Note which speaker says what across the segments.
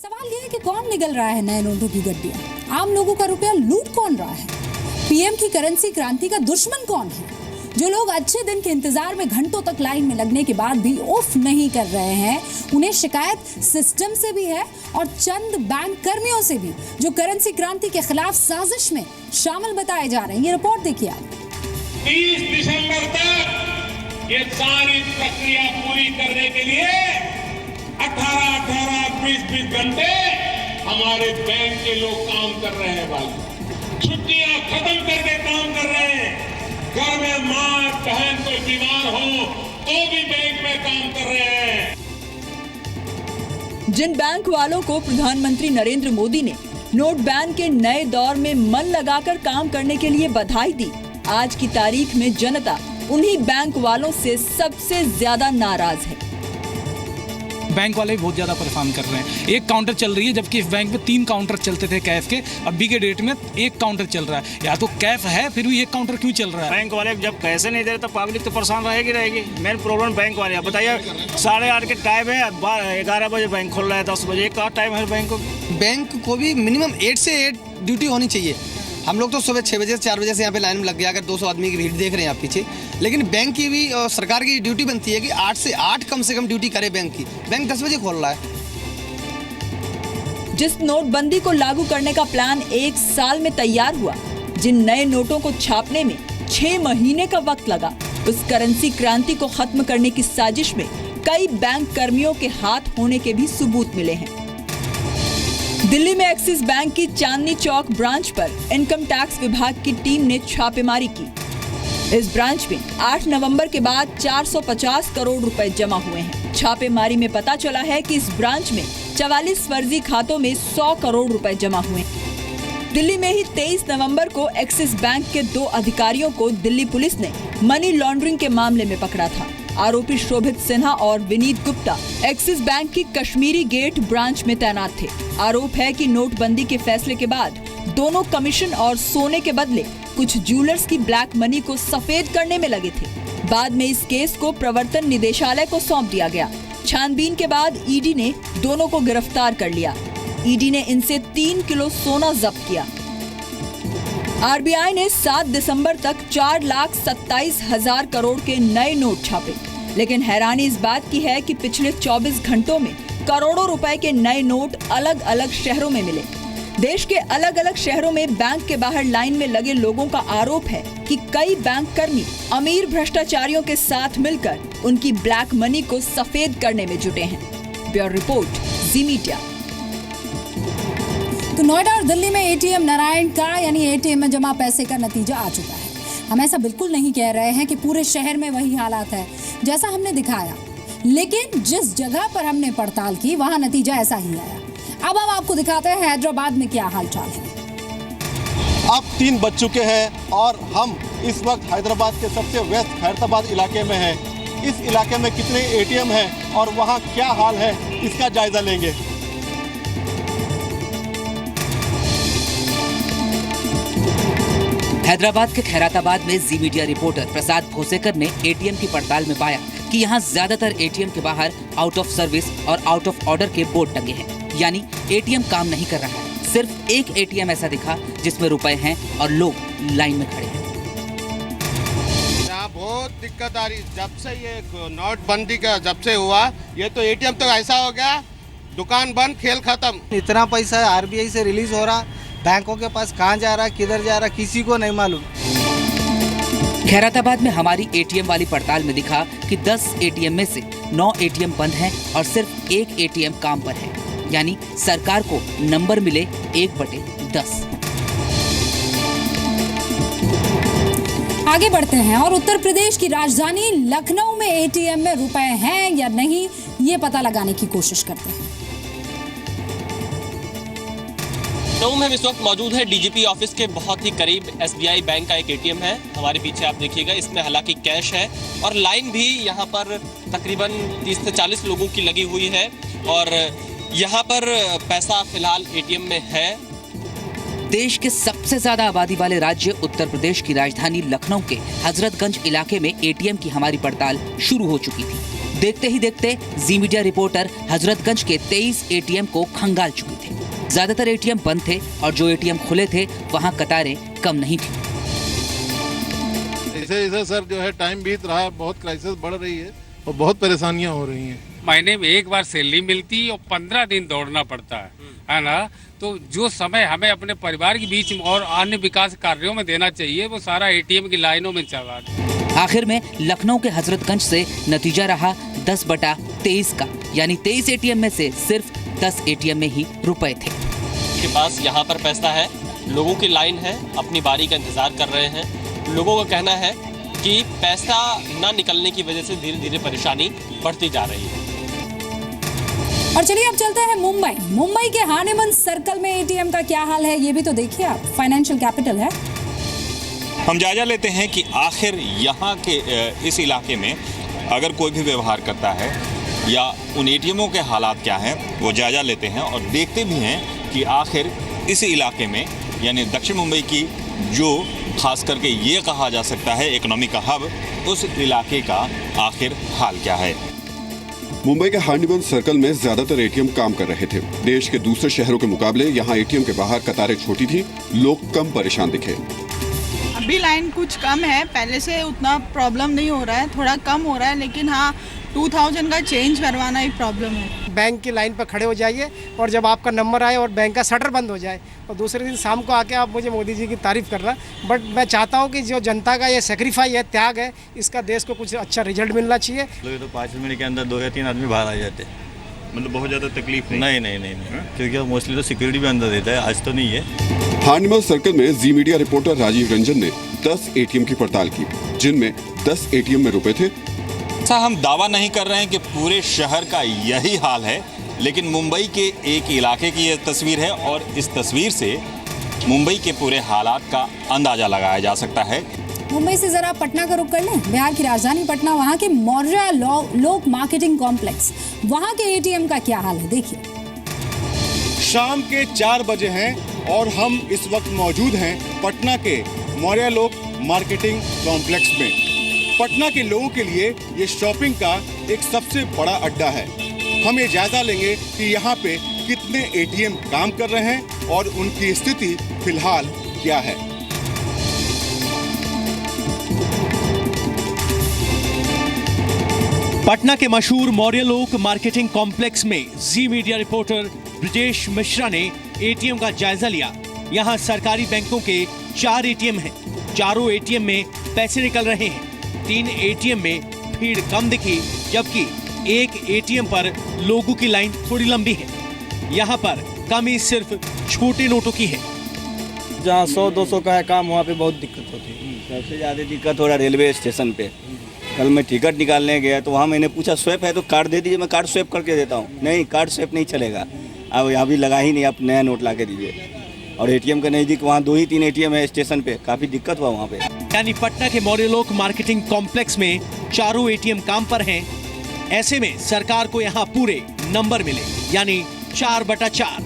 Speaker 1: सवाल यह है कि कौन निगल रहा है नए नोटों की गड्डियां? आम लोगों का रुपया लूट कौन रहा है? पीएम की करेंसी क्रांति का दुश्मन कौन है? जो लोग अच्छे दिन के इंतजार में घंटों तक लाइन में लगने के बाद भी उफ नहीं कर रहे हैं, उन्हें शिकायत सिस्टम से भी है और चंद बैंक कर्मियों से भी, जो करेंसी क्रांति के खिलाफ साजिश में शामिल बताए जा रहे हैं। ये रिपोर्ट देखिए आप।
Speaker 2: 30 दिसंबर तक ये सारी प्रक्रिया पूरी करने के लिए 20 घंटे हमारे बैंक के लोग काम कर रहे हैं। भाई छुट्टियां खत्म करके काम कर रहे हैं। घर में मां बहन कोई बीमार हो तो भी बैंक में काम कर रहे हैं।
Speaker 3: जिन बैंक वालों को प्रधानमंत्री नरेंद्र मोदी ने नोट बैन के नए दौर में मन लगाकर काम करने के लिए बधाई दी, आज की तारीख में जनता उन्हीं बैंक वालों से सबसे ज्यादा नाराज है।
Speaker 4: बैंक वाले बहुत ज़्यादा परेशान कर रहे हैं। एक काउंटर चल रही है, जबकि इस बैंक में 3 काउंटर चलते थे कैफ के। अभी के डेट में एक काउंटर चल रहा है। या तो कैफ है, फिर भी एक काउंटर क्यों चल रहा है?
Speaker 5: बैंक वाले जब पैसे नहीं दे रहे तो पब्लिक तो परेशान रहेगी। मेन प्रॉब्लम बैंक वाले। बताइए 8:30 के टाइम है, 11 बजे बैंक खोल रहा है, 10 बजे का टाइम है बैंक को।
Speaker 6: बैंक को भी मिनिमम 8 से 8 ड्यूटी होनी चाहिए। हम लोग तो सुबह 6 बजे से 4 बजे से यहाँ पे लाइन में लग गया, अगर 200 आदमी की भीड़ देख रहे हैं आप पीछे। लेकिन बैंक की भी सरकार की ड्यूटी बनती है कि 8 से 8 कम से कम ड्यूटी करे बैंक की। बैंक 10 बजे खोल रहा है।
Speaker 3: जिस नोटबंदी को लागू करने का प्लान 1 साल में तैयार हुआ, जिन नए नोटों को छापने में 6 महीने का वक्त लगा, उस करेंसी क्रांति को खत्म करने की साजिश में कई बैंक कर्मियों के हाथ होने के भी सबूत मिले हैं। दिल्ली में एक्सिस बैंक की चांदनी चौक ब्रांच पर इनकम टैक्स विभाग की टीम ने छापेमारी की। इस ब्रांच में 8 नवंबर के बाद 450 करोड़ रुपए जमा हुए हैं। छापेमारी में पता चला है कि इस ब्रांच में 44 फर्जी खातों में 100 करोड़ रुपए जमा हुए हैं। दिल्ली में ही 23 नवंबर को एक्सिस बैंक के 2 अधिकारियों को दिल्ली पुलिस ने मनी लॉन्ड्रिंग के मामले में पकड़ा था। आरोपी शोभित सिन्हा और विनीत गुप्ता एक्सिस बैंक की कश्मीरी गेट ब्रांच में तैनात थे। आरोप है कि नोटबंदी के फैसले के बाद दोनों कमीशन और सोने के बदले कुछ ज्वेलर्स की ब्लैक मनी को सफेद करने में लगे थे। बाद में इस केस को प्रवर्तन निदेशालय को सौंप दिया गया। छानबीन के बाद ईडी ने दोनों को गिरफ्तार कर लिया। ईडी ने इनसे 3 किलो सोना जब्त किया। आरबीआई ने 7 दिसंबर तक 4,27,000 करोड़ के नए नोट छापे, लेकिन हैरानी इस बात की है कि पिछले 24 घंटों में करोड़ों रुपए के नए नोट अलग अलग शहरों में मिले। देश के अलग अलग शहरों में बैंक के बाहर लाइन में लगे लोगों का आरोप है कि कई बैंक कर्मी अमीर भ्रष्टाचारियों के साथ मिलकर उनकी ब्लैक मनी को सफेद करने में जुटे हैं। ब्यूरो रिपोर्ट, जी मीडिया।
Speaker 1: तो नोएडा और दिल्ली में एटीएम नारायण का यानी एटीएम में जमा पैसे का नतीजा आ चुका है। हम ऐसा बिल्कुल नहीं कह रहे हैं कि पूरे शहर में वही हालात है जैसा हमने दिखाया, लेकिन जिस जगह पर हमने पड़ताल की वहां नतीजा ऐसा ही आया। अब हम आपको दिखाते हैं हैदराबाद में क्या हालचाल है।
Speaker 7: अब 3 बज चुके हैं और हम इस वक्त हैदराबाद के सबसे वेस्ट खैरताबाद इलाके में हैं। इस इलाके में कितने एटीएम हैं और वहां क्या हाल है, इसका जायजा लेंगे।
Speaker 8: हैदराबाद के खैराताबाद में जी मीडिया रिपोर्टर प्रसाद भोसेकर ने एटीएम की पड़ताल में पाया कि यहाँ ज्यादातर एटीएम के बाहर आउट ऑफ सर्विस और आउट ऑफ ऑर्डर के बोर्ड टंगे हैं, यानी एटीएम काम नहीं कर रहा है। सिर्फ एक एटीएम ऐसा दिखा जिसमें रुपए हैं और लोग लाइन में खड़े हैं।
Speaker 9: यहाँ बहुत दिक्कत आ रही, जब से ये नोटबंदी का जब से हुआ, ये तो एटीएम तो ऐसा हो गया, दुकान बंद, खेल खत्म।
Speaker 10: इतना पैसा आरबीआई से रिलीज हो रहा, बैंकों के पास कहाँ जा रहा, किधर जा रहा, किसी को नहीं मालूम।
Speaker 8: खैराताबाद में हमारी एटीएम वाली पड़ताल में दिखा कि 10 एटीएम में से 9 एटीएम बंद हैं और सिर्फ एक एटीएम काम पर है, यानी सरकार को नंबर मिले 1/10।
Speaker 1: आगे बढ़ते हैं और उत्तर प्रदेश की राजधानी लखनऊ में एटीएम में रुपए हैं या नहीं, ये पता लगाने की कोशिश करते हैं।
Speaker 11: लखनऊ में इस वक्त मौजूद है डीजीपी ऑफिस के बहुत ही करीब एसबीआई बैंक का एक एटीएम है। हमारे पीछे आप देखिएगा, इसमें हालांकि कैश है और लाइन भी यहाँ पर तकरीबन 30 से 40 लोगों की लगी हुई है और यहाँ पर पैसा फिलहाल एटीएम में है।
Speaker 8: देश के सबसे ज्यादा आबादी वाले राज्य उत्तर प्रदेश की राजधानी लखनऊ के हजरतगंज इलाके में एटीएम की हमारी पड़ताल शुरू हो चुकी थी। देखते ही देखते जी मीडिया रिपोर्टर हजरतगंज के 23 एटीएम को खंगाल चुके थे। ज्यादातर एटीएम बंद थे और जो एटीएम खुले थे वहां कतारें कम नहीं थी।
Speaker 7: ऐसे सर जो है टाइम बीत रहा है, बहुत क्राइसिस बढ़ रही है और बहुत परेशानियां हो रही हैं।
Speaker 12: महीने में एक बार सैलरी मिलती और 15 दिन दौड़ना पड़ता है ना। तो जो समय हमें अपने परिवार के बीच और अन्य विकास कार्यों में देना चाहिए वो सारा एटीएम की लाइनों में चल रहा है।
Speaker 8: आखिर में लखनऊ के हजरतगंज से नतीजा रहा 10/23 का, यानी 23 एटीएम में से सिर्फ 10 एटीएम में ही रुपए थे।
Speaker 11: के पास यहाँ पर पैसा है, लोगों की लाइन है, अपनी बारी का इंतजार कर रहे हैं। लोगों का कहना है कि पैसा न निकलने की वजह से धीरे धीरे परेशानी बढ़ती जा रही है।
Speaker 1: और चलिए अब चलते हैं मुंबई के हानेमन सर्कल में एटीएम का क्या हाल है, ये भी तो देखिए आप। फाइनेंशियल कैपिटल है।
Speaker 13: हम जायजा लेते हैं कि आखिर यहाँ के इस इलाके में अगर कोई भी व्यवहार करता है या उन एटीएमों के हालात क्या हैं, वो जायजा लेते हैं और देखते भी हैं कि आखिर इस इलाके में यानी दक्षिण मुंबई की जो खास करके ये कहा जा सकता है इकोनॉमी का हब, उस इलाके का आखिर हाल क्या है।
Speaker 14: मुंबई के हार्निमन सर्कल में ज्यादातर एटीएम काम कर रहे थे। देश के दूसरे शहरों के मुकाबले यहाँ एटीएम के बाहर कतारें छोटी थी, लोग कम परेशान दिखे।
Speaker 15: अभी लाइन कुछ कम है, पहले से उतना प्रॉब्लम नहीं हो रहा है, थोड़ा कम हो रहा है, लेकिन हाँ 2000 का चेंज करवाना एक प्रॉब्लम है।
Speaker 16: बैंक की लाइन पर खड़े हो जाइए और जब आपका नंबर आए और बैंक का शटर बंद हो जाए और दूसरे दिन शाम को आके आप मुझे मोदी जी की तारीफ करना। बट मैं चाहता हूँ कि जो जनता का ये सेक्रीफाई है, त्याग है, इसका देश को कुछ अच्छा रिजल्ट मिलना चाहिए।
Speaker 17: तो 5 मिनट के अंदर 2 या 3 आदमी बाहर आ जाते,
Speaker 13: मतलब बहुत ज़्यादा तकलीफ
Speaker 17: नहीं, क्योंकि मोस्टली तो सिक्योरिटी भी अंदर देता है, आज तो नहीं है।
Speaker 14: हार्निमन सर्कल में जी मीडिया रिपोर्टर राजीव रंजन ने 10 एटीएम की पड़ताल की, जिनमें 10 एटीएम में रुपए थे।
Speaker 13: ऐसा हम दावा नहीं कर रहे हैं कि पूरे शहर का यही हाल है, लेकिन मुंबई के एक इलाके की यह तस्वीर है और इस तस्वीर से मुंबई के पूरे हालात का अंदाजा लगाया जा सकता है।
Speaker 1: मुंबई से जरा पटना का रुख कर लें। बिहार की राजधानी पटना, वहाँ के मौर्य लोक मार्केटिंग कॉम्प्लेक्स, वहाँ के एटीएम का क्या हाल है, देखिए।
Speaker 7: शाम के 4 बजे हैं और हम इस वक्त मौजूद हैं पटना के मौर्य लोक मार्केटिंग कॉम्प्लेक्स में। पटना के लोगों के लिए ये शॉपिंग का एक सबसे बड़ा अड्डा है। हम ये जायजा लेंगे कि यहाँ पे कितने एटीएम काम कर रहे हैं और उनकी स्थिति फिलहाल क्या है।
Speaker 18: पटना के मशहूर मौर्य लोक मार्केटिंग कॉम्प्लेक्स में जी मीडिया रिपोर्टर ब्रिजेश मिश्रा ने एटीएम का जायजा लिया। यहाँ सरकारी बैंकों के 4 एटीएम हैं। चारों एटीएम में पैसे निकल रहे हैं। 3 एटीएम में भीड़ कम दिखी, जबकि एक एटीएम पर लोगों की लाइन थोड़ी लंबी है। यहाँ पर कमी सिर्फ छोटे नोटों की है।
Speaker 5: जहाँ 100-200 का है काम, वहाँ पे बहुत दिक्कत होती है।
Speaker 17: सबसे ज़्यादा दिक्कत हो रहा रेलवे स्टेशन पे। कल मैं टिकट निकालने गया तो वहाँ मैंने पूछा स्वैप है तो कार्ड दे दीजिए, मैं कार्ड स्वैप करके देता हूँ। नहीं, कार्ड स्वैप नहीं चलेगा। अब यहाँ भी लगा ही नहीं, आप नया नोट ला के दीजिए। और एटीएम के नज़दीक वहाँ 2 ही 3 एटीएम है स्टेशन पे, काफ़ी दिक्कत हुआ वहाँ पे।
Speaker 18: यानी पटना के मौर्य लोक मार्केटिंग कॉम्प्लेक्स में चारों एटीएम काम पर हैं। ऐसे में सरकार को यहाँ पूरे नंबर मिले, यानी 4/4।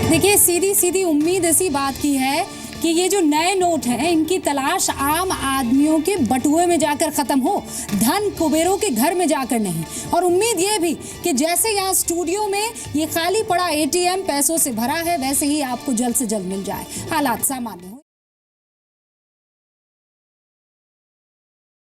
Speaker 1: देखिए, सीधी सीधी उम्मीद ऐसी बात की है कि ये जो नए नोट हैं, इनकी तलाश आम आदमियों के बटुए में जाकर खत्म हो, धन कुबेरों के घर में जाकर नहीं। और उम्मीद ये भी कि जैसे यहाँ स्टूडियो में ये खाली पड़ा एटीएम पैसों से भरा है, वैसे ही आपको जल्द से जल्द मिल जाए, हालात सामान्य हो।